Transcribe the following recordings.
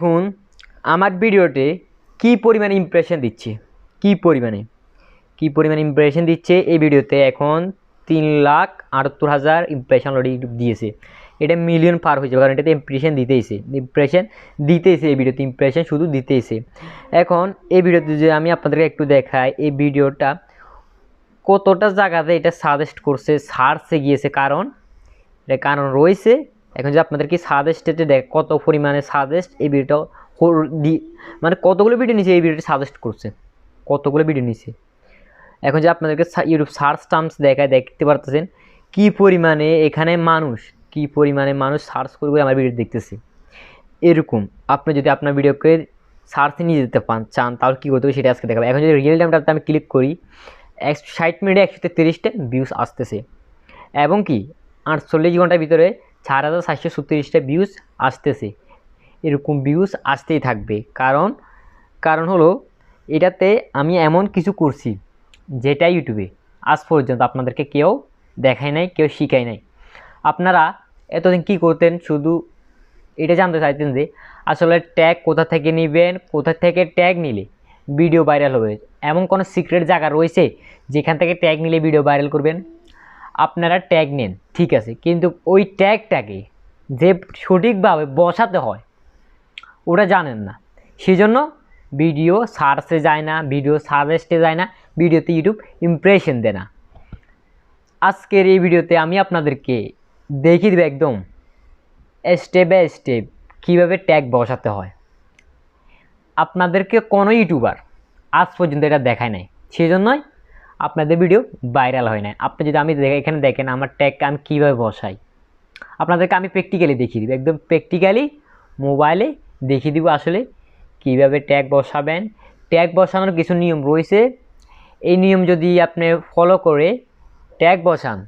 এখন আমার ভিডিওতে কি পরিমাণে ইমপ্রেশন দিচ্ছে, কি পরিমাণে ইমপ্রেশন দিচ্ছে এই ভিডিওতে। এখন 3,78,000 ইমপ্রেশন অলরেডি ইউটিউব দিয়েছে। এটা মিলিয়ন পার হয়েছে, কারণ এটাতে ইমপ্রেশন দিতেইছে এই ভিডিওতে ইমপ্রেশন শুধু দিতেইছে। এখন এই ভিডিওতে যে আমি আপনাদেরকে একটু দেখাই এই ভিডিওটা কতটা জায়গাতে এটা সাজেস্ট করছে, সার্চে গিয়েছে, কারণ রয়েছে। এখন যে আপনাদেরকে সাজেস্টেতে দেখ কত পরিমাণে সাজেস্ট এই ভিডিওটা মানে কতগুলো ভিডিও নিচে এই ভিডিওটি সাজেস্ট করছে, কতগুলো ভিডিও নিচে। এখন যে আপনাদেরকে ইউটিউব সার্চ টার্মস দেখতে পারতেছেন কি পরিমাণে মানুষ সার্চ করে আমার ভিডিও দেখতেছে। এরকম আপনি যদি আপনার ভিডিওকে সার্চে নিয়ে যেতে চান তাহলে কী করতে হবে সেটা আজকে দেখাবো। এখন যদি রিয়েল টাইমটাতে আমি ক্লিক করি 60 মিনিটে 133টা ভিউজ আসতেছে, এবং কি 48 ঘন্টার ভিতরে 4,737টা ভিউজ আসতেছে। এরকম ভিউজ আসতেই থাকবে, কারণ হলো এটাতে আমি এমন কিছু করছি যেটা ইউটিউবে আজ পর্যন্ত আপনাদেরকে কেউ দেখায় নাই, কেউ শিখায় নাই। আপনারা এতদিন কি করতেন, শুধু এটা জানতে চাইতেন যে আসলে ট্যাগ কোথা থেকে নেবেন, কোথা থেকে ট্যাগ নিলে ভিডিও ভাইরাল হবে। এমন কোনো সিক্রেট জায়গা রয়েছে যেখান থেকে ট্যাগ নিলে ভিডিও ভাইরাল করবেন? আপনারা ট্যাগ নেন, ঠিক আছে, কিন্তু ওই ট্যাগটাকে যে সঠিকভাবে বসাতে হয় ওটা জানেন না। সেজন্য ভিডিও সার্চে যায় না, ভিডিও সাজেস্টে যায় না, ভিডিওতে ইউটিউব ইমপ্রেশন দেয় না। আজকের এই ভিডিওতে আমি আপনাদেরকে দেখিয়ে দেব একদম স্টেপ বাই স্টেপ কীভাবে ট্যাগ বসাতে হয়। আপনাদেরকে কোনো ইউটিউবার আজ পর্যন্ত এটা দেখায় নাই, সেই জন্যই আপনাদের ভিডিও ভাইরাল হয় না। আপনি যদি এখানে দেখেন আমার ট্যাগকে আমি কীভাবে বসাই, আপনাদেরকে আমি প্র্যাকটিক্যালি দেখিয়ে দিব, একদম প্র্যাকটিক্যালি মোবাইলে দেখিয়ে দিব আসলে কীভাবে ট্যাগ বসাবেন। ট্যাগ বসানোর কিছু নিয়ম রয়েছে, এই নিয়ম যদি আপনি ফলো করে ট্যাগ বসান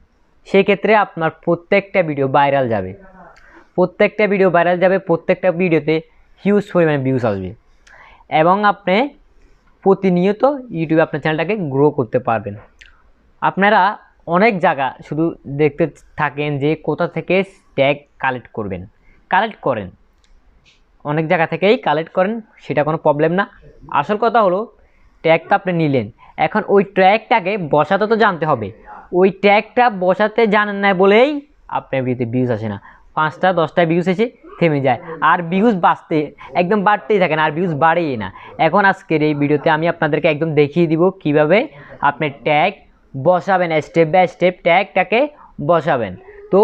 সেক্ষেত্রে আপনার প্রত্যেকটা ভিডিও ভাইরাল যাবে, প্রত্যেকটা ভিডিওতে হিউজ পরিমাণে ভিউজ আসবে, এবং আপনি প্রতিনিয়ত ইউটিউবে আপনার চ্যানেলটাকে গ্রো করতে পারবেন। আপনারা অনেক জায়গা শুধু দেখতে থাকেন যে কোথা থেকে ট্যাগ কালেক্ট করেন, অনেক জায়গা থেকেই কালেক্ট করেন, সেটা কোনো প্রবলেম না। আসল কথা হলো ট্যাগটা আপনি নিলেন, এখন ওই ট্যাগটাকে বসাতে তো জানতে হবে। ওই ট্যাগটা বসাতে জানেন না বলেই আপনার ভিডিওতে ভিউজ আসে না। 5টা 10টা ভিউজ এসে থেমে যায়, আর ভিউজ বাড়তেই থাকে না, আর ভিউজ বাড়েই না। এখন আজকের এই ভিডিওতে আমি আপনাদেরকে একদম দেখিয়ে দিব কিভাবে আপনি ট্যাগ বসাবেন, স্টেপ বাই স্টেপ ট্যাগটাকে বসাবেন। তো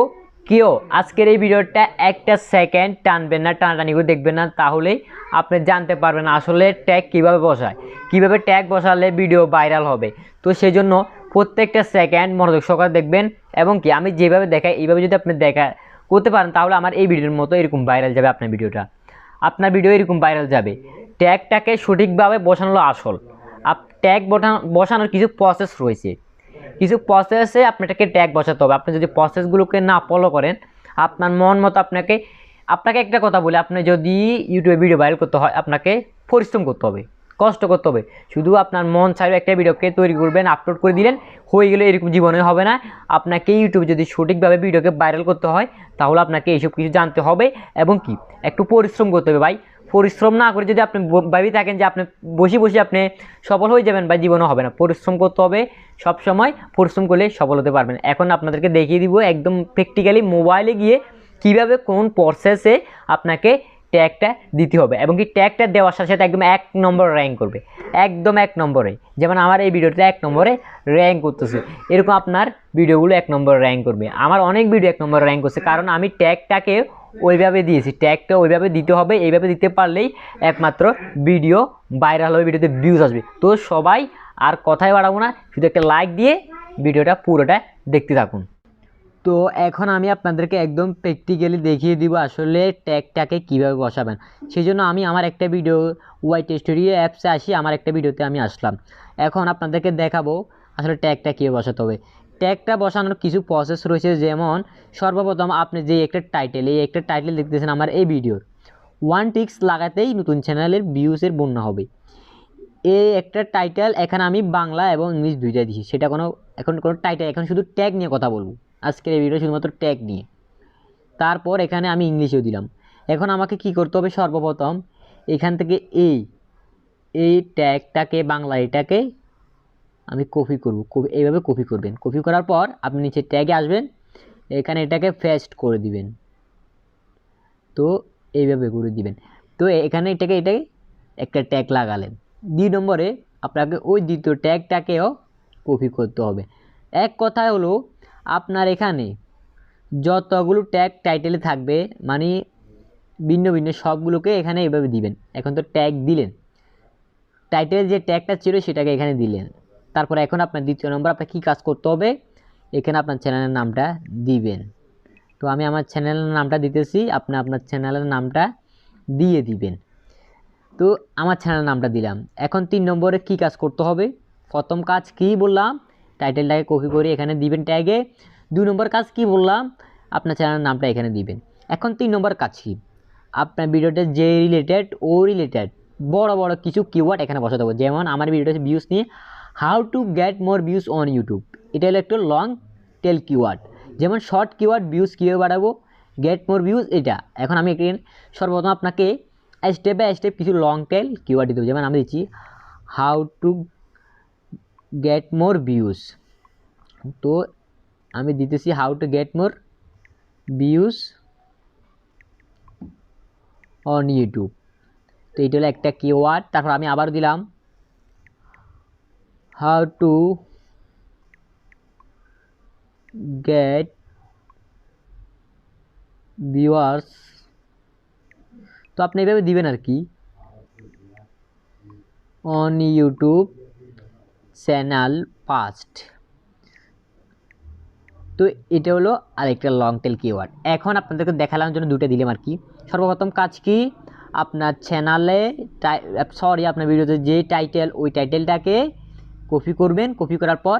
কেউ আজকের এই ভিডিওটা একটা সেকেন্ড টানবেন না, টানাটানি করে দেখবেন না, তাহলেই আপনি জানতে পারবেন আসলে ট্যাগ কীভাবে ট্যাগ বসালে ভিডিও ভাইরাল হবে। তো সেই জন্য প্রত্যেকটা সেকেন্ড মনোযোগ সহকারে দেখবেন, এবং কি আমি যেভাবে দেখাই এইভাবে যদি আপনি করতে পারেন তাহলে আমার এই ভিডিওর মতো এরকম ভাইরাল যাবে আপনার ভিডিও এরকম ভাইরাল যাবে। ট্যাগটাকে সঠিকভাবে বসানো আসল। ট্যাগ বসানোর কিছু প্রসেস রয়েছে, কিছু প্রসেসে আপনাকে ট্যাগ বসাতে হবে। আপনি যদি প্রসেসগুলোকে না ফলো করেন আপনার মন মতো আপনাকে একটা কথা বলি, আপনি যদি ইউটিউবে ভিডিও ভাইরাল করতে হয় আপনাকে পরিশ্রম করতে হবে, কষ্ট করতে হবে। শুধু আপনার মন চাইলে একটা ভিডিওকে তৈরি করবেন, আপলোড করে দিলেন, হয়ে গেলে, এরকম জীবনে হবে না। আপনাকে ইউটিউবে যদি সঠিকভাবে ভিডিওকে ভাইরাল করতে হয় তাহলে আপনাকে এইসব কিছু জানতে হবে, এবং কি একটু পরিশ্রম করতে হবে। ভাই পরিশ্রম না করে যদি আপনি ভাবি থাকেন যে আপনি বসে আপনি সফল হয়ে যাবেন, বা জীবনে হবে না। পরিশ্রম করতে হবে, সব সময় পরিশ্রম করলে সফল হতে পারবেন। এখন আপনাদেরকে দেখিয়ে দিব একদম প্র্যাকটিক্যালি মোবাইলে গিয়ে কিভাবে কোন প্রসেসে আপনাকে ট্যাগটা দিতে হবে, এবং কি ট্যাগটা দেওয়ার সাথে সাথে একদম 1 নম্বর র্যাঙ্ক করবে, একদম 1 নম্বরে। যেমন আমার এই ভিডিওটা 1 নম্বরে র্যাঙ্ক করতেছে, এরকম আপনার ভিডিওগুলো 1 নম্বর র্যাঙ্ক করবে। আমার অনেক ভিডিও 1 নম্বর র্যাঙ্ক করছে, কারণ আমি ট্যাগটাকে ওইভাবে দিয়েছি। ট্যাগটা ওইভাবে দিতে হবে, এইভাবে দিতে পারলেই একমাত্র ভিডিও ভাইরাল হবে, ভিডিওতে ভিউজ আসবে। তো সবাই আর কথাই বাড়াবো না, শুধু একটা লাইক দিয়ে ভিডিওটা পুরোটা দেখতে থাকুন। তো এখন আমি আপনাদেরকে একদম প্র্যাকটিক্যালি দেখিয়ে দিব আসলে ট্যাগটাকে কীভাবে বসাবেন। সেই জন্য আমি আমার একটা ভিডিও ওয়াইটি স্টুডিও অ্যাপসে আসি, আমার একটা ভিডিওতে আমি আসলাম। এখন আপনাদেরকে দেখাবো আসলে ট্যাগটা কীভাবে বসাতে হবে। ট্যাগটা বসানোর কিছু প্রসেস রয়েছে, যেমন সর্বপ্রথম আপনি যে একটা টাইটেল দেখতেছেন আমার এই ভিডিওর, 1 টিক্স লাগাতেই নতুন চ্যানেলের ভিউসের বন্যা হবে। এই একটা টাইটেল, এখানে আমি বাংলা এবং ইংলিশ দুইটাই দিয়েছি, সেটা এখন কোনো টাইটেল, এখন শুধু ট্যাগ নিয়ে কথা বলবো আজকের এই ভিডিও, শুধুমাত্র ট্যাগ নিয়ে। তারপর এখানে আমি ইংলিশেও দিলাম। এখন আমাকে কি করতে হবে, সর্বপ্রথম এখান থেকে এই ট্যাগটাকে বাংলা এটাকে আমি কপি করব, এইভাবে কপি করবেন। কপি করার পর আপনি নিচে ট্যাগে আসবেন, এখানে এটাকে পেস্ট করে দিবেন। তো এইভাবে করে দিবেন। তো এখানে এটাকে একটা ট্যাগ লাগালেন। 2 নম্বরে আপনাকে ওই দ্বিতীয় ট্যাগটাকেও কপি করতে হবে। এক কথায় হলো আপনার এখানে যতগুলো ট্যাগ টাইটেলে থাকবে মানে ভিন্ন ভিন্ন সবগুলোকে এখানে এইভাবে দিবেন। এখন তো ট্যাগ দিলেন, টাইটেলের যে ট্যাগটা ছিল সেটাকে এখানে দিলেন। তারপর এখন আপনার দ্বিতীয় নম্বর আপনার কী কাজ করতে হবে, এখানে আপনার চ্যানেলের নামটা দিবেন। তো আমি আমার চ্যানেলের নামটা দিতেছি, আপনি আপনার চ্যানেলের নামটা দিয়ে দিবেন। তো আমার চ্যানেলের নামটা দিলাম। এখন 3 নম্বরে কী কাজ করতে হবে, প্রথম কাজ কি বললাম, টাইটেলটাকে কপি করে এখানে দিবেন ট্যাগে। 2 নম্বর কাজ কি বললাম, আপনার চ্যানেলের নামটা এখানে দিবেন। এখন 3 নম্বর কাজ কি, আপনার ভিডিওটা যে রিলেটেড বড় বড় কিছু কিওয়ার্ড এখানে বসাতে হবে। যেমন আমার ভিডিওটা হচ্ছে ভিউজ নিয়ে, how to get more views on YouTube, এটা হলো একটু লং টেল কিওয়ার্ড। যেমন শর্ট কিওয়ার্ড ভিউজ কীভাবে বাড়াবো, গেট মোর ভিউজ এটা। এখন আমি সর্বপ্রথম আপনাকে স্টেপ বাই স্টেপ কিছু লং টেল কিওয়ার্ড দিতে হবে। যেমন আমি দিচ্ছি how to get more views, তো আমি দিতেছি how to get more views on YouTube. তো এটা হলো একটা কিওয়ার্ড। তারপর আমি আবার দিলাম হাউ টু গেট ভিউয়ার্স, তো আপনি এভাবে দিবেন আর কি, অন ইউটিউব চ্যানেল ফার্স্ট। তো এটা হলো আরেকটা লং টেল কিওয়ার্ড। এখন আপনাদেরকে দেখালাম জন্য দুটো দিলাম আর কি। সর্বপ্রথম কাজ কি, আপনার চ্যানেলে আপনার ভিডিওতে যে টাইটেল, ওই টাইটেলটাকে কপি করবেন। কপি করার পর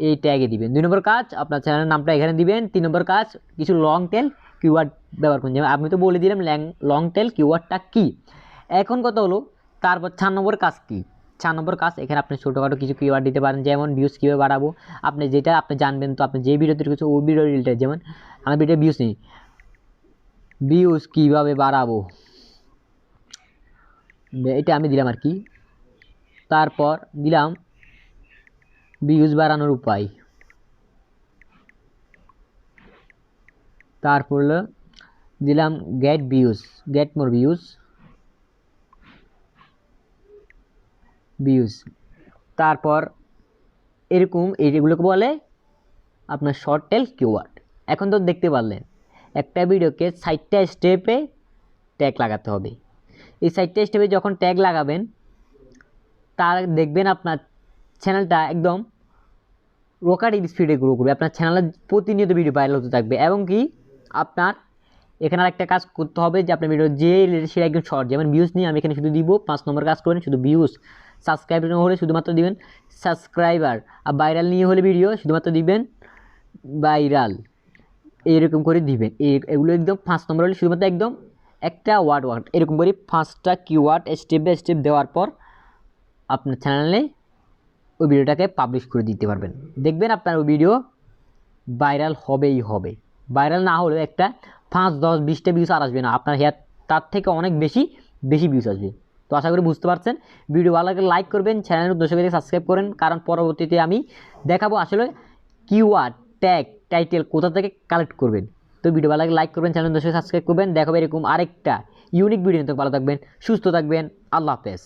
এই ট্যাগে দিবেন। 2 নম্বর কাজ, আপনার চ্যানেলের নামটা এখানে দিবেন। 3 নম্বর কাজ, কিছু লং টেল কিওয়ার্ড ব্যবহার করুন। যেমন আমি তো বলে দিলাম লং টেল কিওয়ার্ডটা কী। এখন কথা হলো তারপর 4 নম্বর কাজ কী। 4 নম্বর কাজ, এখানে আপনি ছোটোখাটো কিছু কিওয়ার্ড দিতে পারেন। যেমন ভিউজ কীভাবে বাড়াবো, আপনি যেটা আপনি জানবেন। তো আপনি যে ভিডিওতে রেখেছেন ওই ভিডিও রিলেটেড, যেমন আমার ভিডিও ভিউজ নেই, ভিউজ কীভাবে বাড়াবো, এটা আমি দিলাম আর কি। তারপর দিলাম ভিউজ বাড়ানোর উপায়। তারপর দিলাম গেট মোর ভিউজ। তারপর এরকম এইগুলোকে বলে আপনার শর্ট টেল কিওয়ার্ড। এখন তো দেখতে পারলেন একটা ভিডিওকে 60টা স্টেপে ট্যাগ লাগাতে হবে। এই 60টা স্টেপে যখন ট্যাগ লাগাবেন, তার দেখবেন আপনার চ্যানেলটা একদম রকেট স্পিডে গ্রো করবে। আপনার চ্যানেলে প্রতিনিয়ত ভিডিও ভাইরাল হতে থাকবে। এবং কি আপনার এখানে আরেকটা কাজ করতে হবে যে আপনার ভিডিও যে সেটা একদম শর্ট। যেমন ভিউজ নিয়ে আমি এখানে শুধু দিব 5 নম্বর কাজ করবেন শুধু ভিউজ। সাবস্ক্রাইবার হলে শুধুমাত্র দিবেন সাবস্ক্রাইবার, আর ভাইরাল নিয়ে হলে ভিডিও শুধুমাত্র দিবেন ভাইরাল। এইরকম করে দিবেন। এগুলো একদম 5 নম্বর হলে শুধুমাত্র একদম একটা ওয়ার্ড এরকম করে 5টা কিওয়ার্ড স্টেপ বাই স্টেপ দেওয়ার পর আপনার চ্যানেলে ওই ভিডিওটাকে পাবলিশ করে দিতে পারবেন। দেখবেন আপনার ওই ভিডিও ভাইরাল হবেই হবে। ভাইরাল না হলেও একটা 5, 10, 20টা ভিউজ আর আসবে না, আপনার তার থেকে অনেক বেশি ভিউজ আসবে। তো আশা করি বুঝতে পারছেন। ভিডিও ভালো লাগলে লাইক করবেন, চ্যানেলের দর্শকদের সাবস্ক্রাইব করেন, কারণ পরবর্তীতে আমি দেখাবো আসলে কিওয়ার্ড ট্যাগ টাইটেল কোথা থেকে কালেক্ট করবেন। তো ভিডিও ভালো লাগলে লাইক করবেন, চ্যানেলের দর্শকদের সাবস্ক্রাইব করবেন। দেখাবো এরকম আরেকটা ইউনিক ভিডিও নিতে। ভালো থাকবেন, সুস্থ থাকবেন, আল্লাহ হাফেজ।